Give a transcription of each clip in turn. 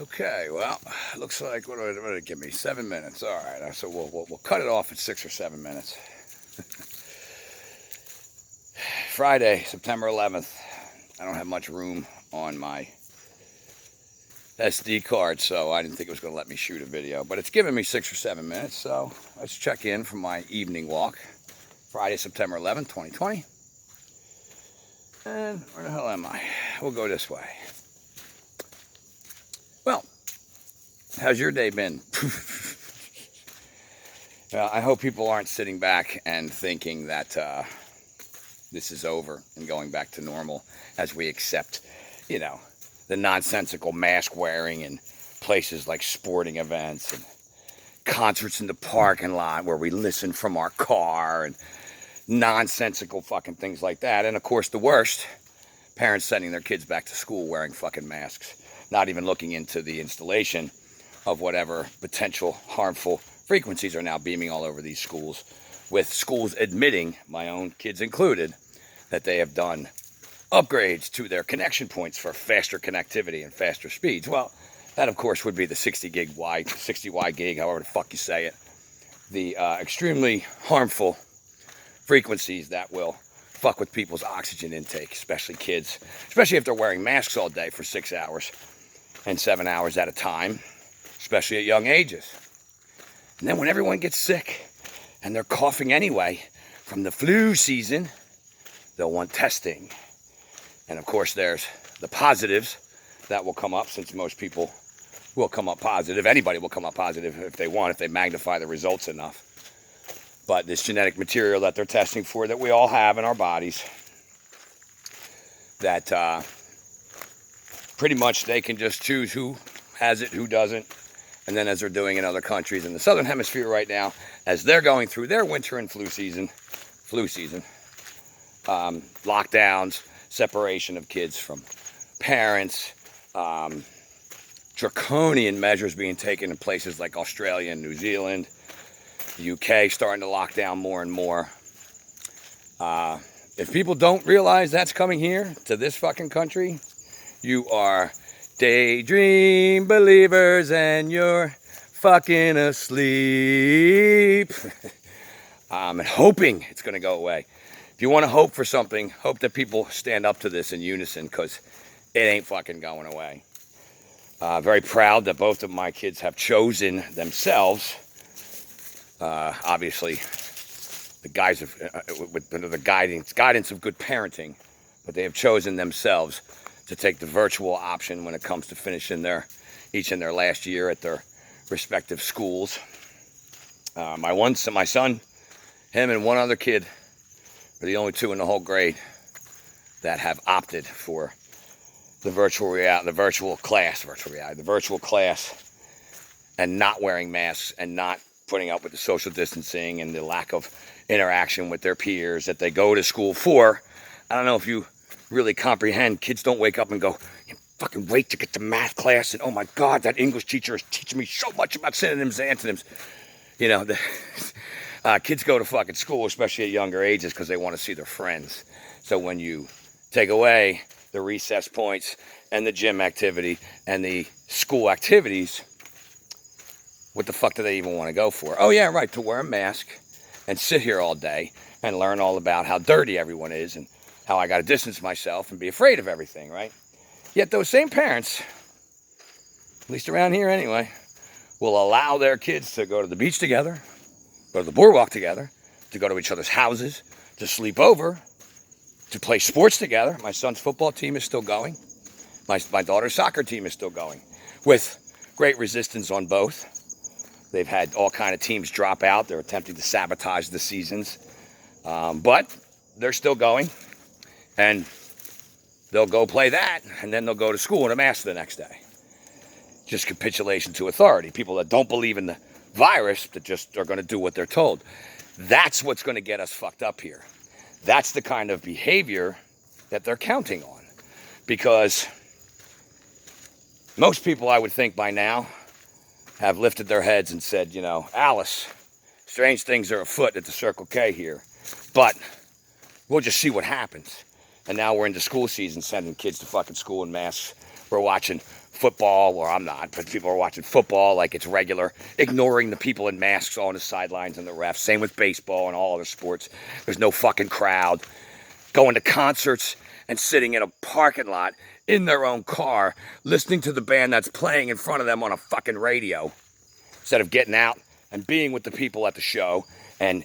Okay, well, looks like, what did it give me? 7 minutes. All right, so we'll cut it off at 6 or 7 minutes. Friday, September 11th. I don't have much room on my SD card, so I didn't think it was going to let me shoot a video. But it's given me 6 or 7 minutes, so let's check in from my evening walk. Friday, September 11th, 2020. And where the hell am I? We'll go this way. Well, how's your day been? I hope people aren't sitting back and thinking that this is over and going back to normal as we accept, the nonsensical mask wearing in places like sporting events and concerts in the parking lot where we listen from our car and nonsensical fucking things like that. And of course, the worst, parents sending their kids back to school wearing fucking masks, not even looking into the installation of whatever potential harmful frequencies are now beaming all over these schools, with schools admitting, my own kids included, that they have done upgrades to their connection points for faster connectivity and faster speeds. Well, that of course would be the 60 Y gig, however the fuck you say it. The extremely harmful frequencies that will fuck with people's oxygen intake, especially kids, especially if they're wearing masks all day for 6 hours and 7 hours at a time, especially at young ages. And then when everyone gets sick and they're coughing anyway from the flu season, they'll want testing. And of course, there's the positives that will come up, since most people will come up positive. Anybody will come up positive if they want, if they magnify the results enough. But this genetic material that they're testing for, that we all have in our bodies, that pretty much they can just choose who has it, who doesn't. And then, as they're doing in other countries in the southern hemisphere right now, as they're going through their winter and flu season, lockdowns, separation of kids from parents, draconian measures being taken in places like Australia and New Zealand, the UK starting to lock down more and more. If people don't realize that's coming here to this fucking country, you are daydream believers and you're fucking asleep. And hoping it's going to go away. If you want to hope for something, hope that people stand up to this in unison, because it ain't fucking going away. Very proud that both of my kids have chosen themselves, obviously, the guise of with the guidance of good parenting, but they have chosen themselves to take the virtual option when it comes to finishing each in their last year at their respective schools. My son, him and one other kid are the only two in the whole grade that have opted for the virtual class, and not wearing masks and not putting up with the social distancing and the lack of interaction with their peers that they go to school for. I don't know if you really comprehend. Kids don't wake up and go, fucking wait to get to math class, and oh my God, that English teacher is teaching me so much about synonyms and antonyms. Kids go to fucking school, especially at younger ages, because they want to see their friends. So when you take away the recess points and the gym activity and the school activities, what the fuck do they even want to go for? Oh yeah, right, to wear a mask and sit here all day and learn all about how dirty everyone is and how I got to distance myself and be afraid of everything, right? Yet those same parents, at least around here anyway, will allow their kids to go to the beach together, go to the boardwalk together, to go to each other's houses, to sleep over, to play sports together. My son's football team is still going. My daughter's soccer team is still going, with great resistance on both. They've had all kind of teams drop out. They're attempting to sabotage the seasons. But they're still going. And they'll go play that, and then they'll go to school in a mask the next day. Just capitulation to authority. People that don't believe in the virus, that just are going to do what they're told. That's what's going to get us fucked up here. That's the kind of behavior that they're counting on. Because most people, I would think by now, have lifted their heads and said, Alice, strange things are afoot at the Circle K here. But we'll just see what happens. And now we're into school season, sending kids to fucking school in masks we're watching football, well, I'm not, but people are watching football like it's regular, ignoring the people in masks on the sidelines and the refs. Same with baseball and all other sports. There's no fucking crowd. Going to concerts and sitting in a parking lot in their own car, listening to the band that's playing in front of them on a fucking radio, instead of getting out and being with the people at the show and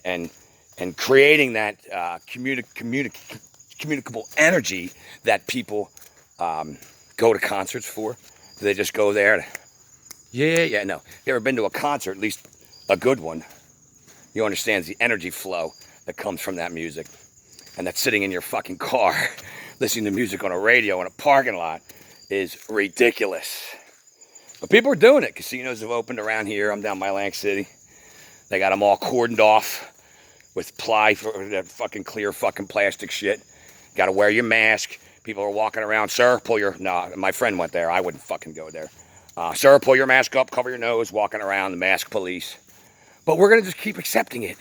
creating that communicable energy that people go to concerts for. Do they just go there? No. You ever been to a concert, at least a good one? You understand the energy flow that comes from that music. And that sitting in your fucking car, listening to music on a radio in a parking lot is ridiculous. But people are doing it. Casinos have opened around here. I'm down by Atlantic City. They got them all cordoned off with ply for that fucking clear fucking plastic shit. Got to wear your mask. People are walking around. Sir, pull your... No, my friend went there. I wouldn't fucking go there. Sir, pull your mask up. Cover your nose. Walking around. The mask police. But we're going to just keep accepting it.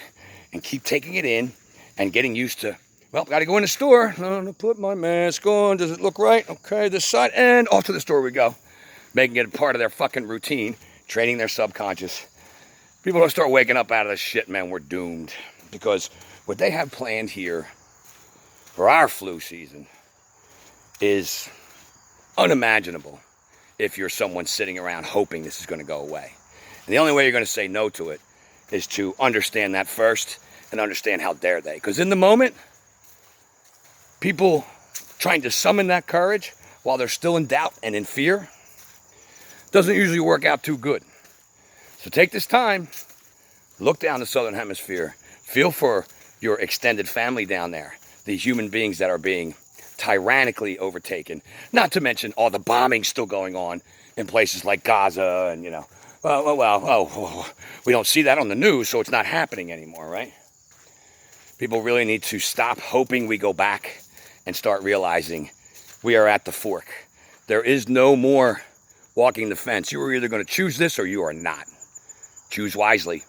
And keep taking it in. And getting used to... Well, got to go in the store. Put my mask on. Does it look right? Okay, this side. And off to the store we go. Making it a part of their fucking routine. Training their subconscious. People don't start waking up out of this shit, man. We're doomed. Because what they have planned here for our flu season is unimaginable if you're someone sitting around hoping this is going to go away. And the only way you're going to say no to it is to understand that first and understand how dare they. Because in the moment, people trying to summon that courage while they're still in doubt and in fear doesn't usually work out too good. So take this time, look down the Southern Hemisphere, feel for your extended family down there, the human beings that are being tyrannically overtaken, not to mention all the bombing still going on in places like Gaza and, we don't see that on the news, so it's not happening anymore, right? People really need to stop hoping we go back and start realizing we are at the fork. There is no more walking the fence. You are either going to choose this or you are not. Choose wisely.